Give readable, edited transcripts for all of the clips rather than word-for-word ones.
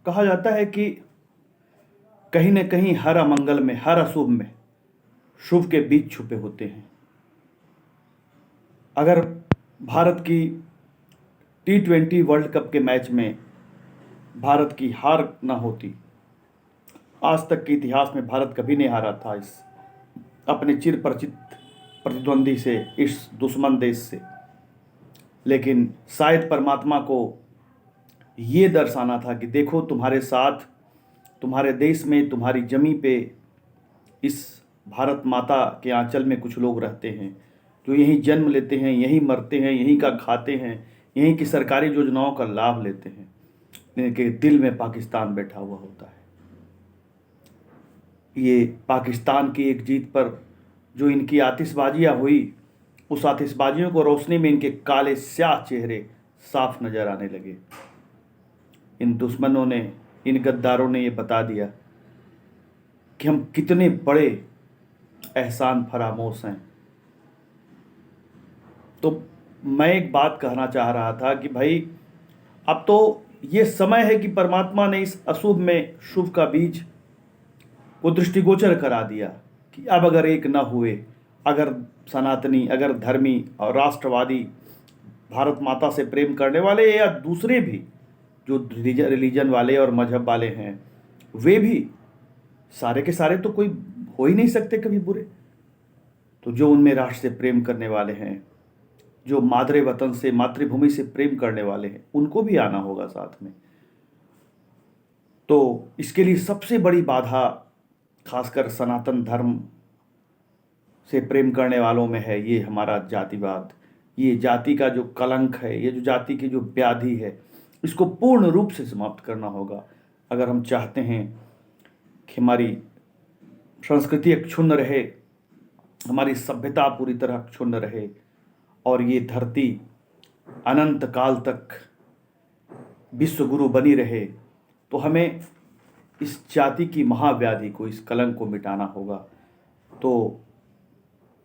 कहा जाता है कि कहीं न कहीं हर अमंगल में, हर अशुभ में शुभ के बीज छुपे होते हैं। अगर भारत की T20 वर्ल्ड कप के मैच में भारत की हार ना होती, आज तक के इतिहास में भारत कभी नहीं हारा था इस अपने चिर परिचित प्रतिद्वंदी से, इस दुश्मन देश से। लेकिन शायद परमात्मा को ये दर्शाना था कि देखो तुम्हारे साथ, तुम्हारे देश में, तुम्हारी जमी पे, इस भारत माता के आंचल में कुछ लोग रहते हैं जो यहीं जन्म लेते हैं, यहीं मरते हैं, यहीं का खाते हैं, यहीं की सरकारी योजनाओं का लाभ लेते हैं। इनके दिल में पाकिस्तान बैठा हुआ होता है। ये पाकिस्तान की एक जीत पर जो इनकी आतिशबाजियाँ हुई, उस आतिशबाजियों को रोशनी में इनके काले स्याह चेहरे साफ नजर आने लगे। इन दुश्मनों ने, इन गद्दारों ने ये बता दिया कि हम कितने बड़े एहसान फरामोश हैं। तो मैं एक बात कहना चाह रहा था कि भाई अब तो ये समय है कि परमात्मा ने इस अशुभ में शुभ का बीज को दृष्टिगोचर करा दिया कि अब अगर एक न हुए, अगर सनातनी, अगर धर्मी और राष्ट्रवादी, भारत माता से प्रेम करने वाले या दूसरे भी जो रिलीजन वाले और मजहब वाले हैं, वे भी सारे के सारे तो कोई हो ही नहीं सकते कभी बुरे। तो जो उनमें राष्ट्र से प्रेम करने वाले हैं, जो मादरे वतन से, मातृभूमि से प्रेम करने वाले हैं, उनको भी आना होगा साथ में। तो इसके लिए सबसे बड़ी बाधा खासकर सनातन धर्म से प्रेम करने वालों में है ये हमारा जातिवाद। ये जाति का जो कलंक है, ये जो जाति की जो व्याधि है, इसको पूर्ण रूप से समाप्त करना होगा अगर हम चाहते हैं कि हमारी संस्कृति अक्षुण्ण रहे, हमारी सभ्यता पूरी तरह अक्षुण्ण रहे और ये धरती अनंत काल तक विश्व गुरु बनी रहे। तो हमें इस जाति की महाव्याधि को, इस कलंक को मिटाना होगा। तो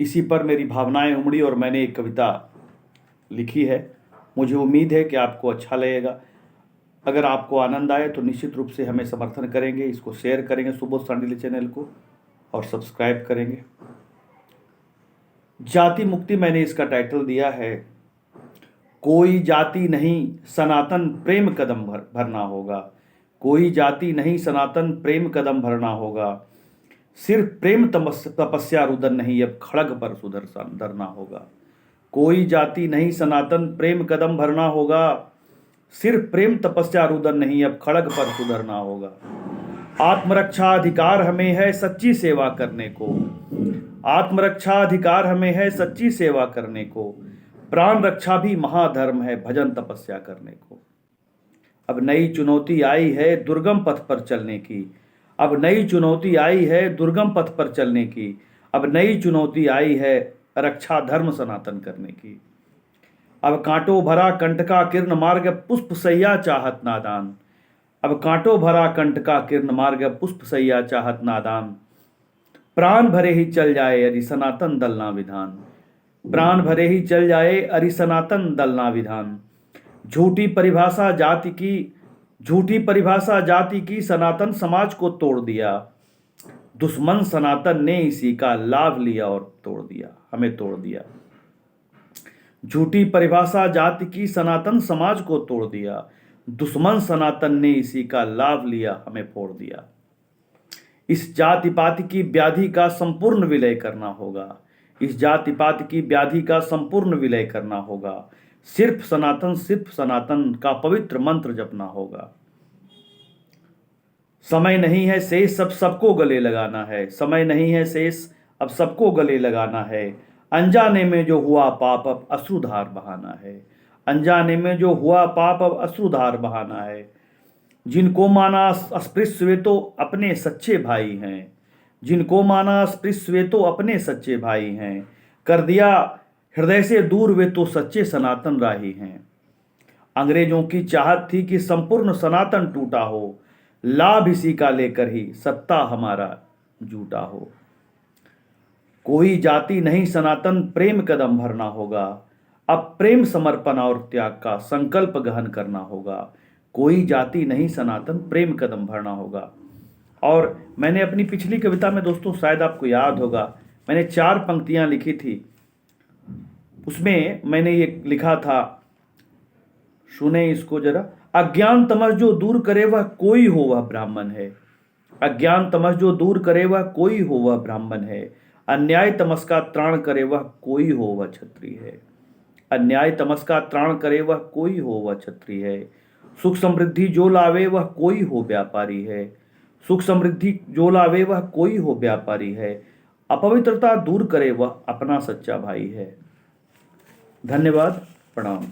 इसी पर मेरी भावनाएं उमड़ी और मैंने एक कविता लिखी है। मुझे उम्मीद है कि आपको अच्छा लगेगा। अगर आपको आनंद आए तो निश्चित रूप से हमें समर्थन करेंगे, इसको शेयर करेंगे सुबोध सांडिल्य चैनल को और सब्सक्राइब करेंगे। जाति मुक्ति मैंने इसका टाइटल दिया है। कोई जाति नहीं, सनातन प्रेम कदम भरना होगा। कोई जाति नहीं, सनातन प्रेम कदम भरना होगा। सिर्फ प्रेम तपस्या रुदन नहीं, अब खड़ग पर सुदर्शन धरना होगा। कोई जाति नहीं, सनातन प्रेम कदम भरना होगा। सिर्फ प्रेम तपस्या रुदन नहीं, अब खड़ग पर सुधरना होगा। आत्मरक्षा अधिकार हमें है सच्ची सेवा करने को। आत्मरक्षा अधिकार हमें है सच्ची सेवा करने को। प्राण रक्षा भी महाधर्म है भजन तपस्या करने को। अब नई चुनौती आई है दुर्गम पथ पर चलने की। अब नई चुनौती आई है दुर्गम पथ पर चलने की। अब नई चुनौती आई है रक्षा धर्म सनातन करने की। अब कांटों भरा कंठ का किरण मार्ग पुष्प सैया चाहत नादान। अब कांटों भरा कंठ का किरण मार्ग पुष्प सैया चाहत नादान। प्राण भरे ही चल जाए अरि सनातन दलना विधान। प्राण भरे ही चल जाए अरि सनातन दलना विधान। झूठी परिभाषा जाति की सनातन समाज को तोड़ दिया। दुश्मन सनातन ने इसी का लाभ लिया और तोड़ दिया, हमें तोड़ दिया। झूठी परिभाषा जाति की सनातन समाज को तोड़ दिया। दुश्मन सनातन ने इसी का लाभ लिया, हमें फोड़ दिया। इस जाति पाति की व्याधि का संपूर्ण विलय करना होगा। इस जाति पाति की व्याधि का संपूर्ण विलय करना होगा। सिर्फ सनातन का पवित्र मंत्र जपना होगा। समय नहीं है शेष, अब सबको गले लगाना है। समय नहीं है शेष, अब सबको गले लगाना है। अनजाने में जो हुआ पाप अब अश्रुधार बहाना है। अनजाने में जो हुआ पाप अब अश्रुधार बहाना है। जिनको माना अस्पृश्य वे तो अपने सच्चे भाई हैं। जिनको माना अस्पृश्य वे तो अपने सच्चे भाई हैं। कर दिया हृदय से दूर वे तो सच्चे सनातन राही हैं। अंग्रेजों की चाहत थी कि संपूर्ण सनातन टूटा हो। लाभ इसी का लेकर ही सत्ता हमारा झूठा हो। कोई जाति नहीं, सनातन प्रेम कदम भरना होगा। अब प्रेम समर्पण और त्याग का संकल्प गहन करना होगा। कोई जाति नहीं सनातन प्रेम कदम भरना होगा। और मैंने अपनी पिछली कविता में दोस्तों, शायद आपको याद होगा, मैंने 4 पंक्तियां लिखी थी। उसमें मैंने ये लिखा था, सुने इसको जरा। अज्ञान तमस जो दूर करे वह कोई हो वह ब्राह्मण है। अज्ञान तमस जो दूर करे वह कोई हो वह ब्राह्मण है। अन्याय तमस का त्राण करे वह कोई हो वह क्षत्रिय है। अन्याय तमस का त्राण करे वह कोई हो वह क्षत्रिय है। सुख समृद्धि जो लावे वह कोई हो व्यापारी है। सुख समृद्धि जो लावे वह कोई हो व्यापारी है। अपवित्रता दूर करे वह अपना सच्चा भाई है। धन्यवाद। प्रणाम।